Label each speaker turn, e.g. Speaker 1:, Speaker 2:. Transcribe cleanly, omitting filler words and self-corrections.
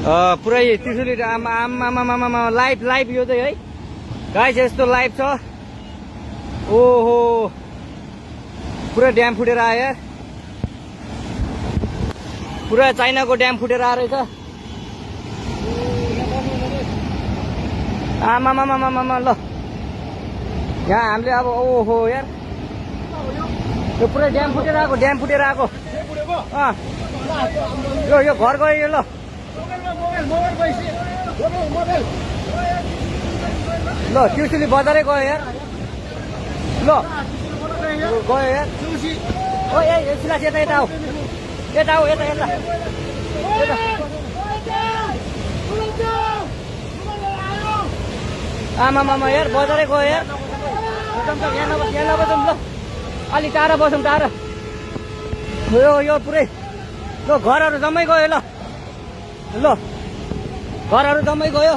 Speaker 1: पुरै त्रिशुली आमा live live यो चाहिँ है गाइस यस्तो लाइभ छ। ओहो पुरा ड्याम फुटेर आयो यार, पुरा चाइनाको ड्याम फुटेर आएर रहेछ। आमामामामामा ल यहाँ हामीले अब ओहो यार यो पुरै ड्याम फुटेर आएको यो घर गयो यो। ल ल त्रिशुली बजारै गयो यार। ल गयो यार। ओ ए सिलास यता आऊ यता आमामामा यार बजारै गयो यार। यहाँ नबसौँ ल अलि टाढा बसौँ टाढा। यो पुरै ल घरहरू जम्मै गयो। ल घरहरू जम्मै गयो।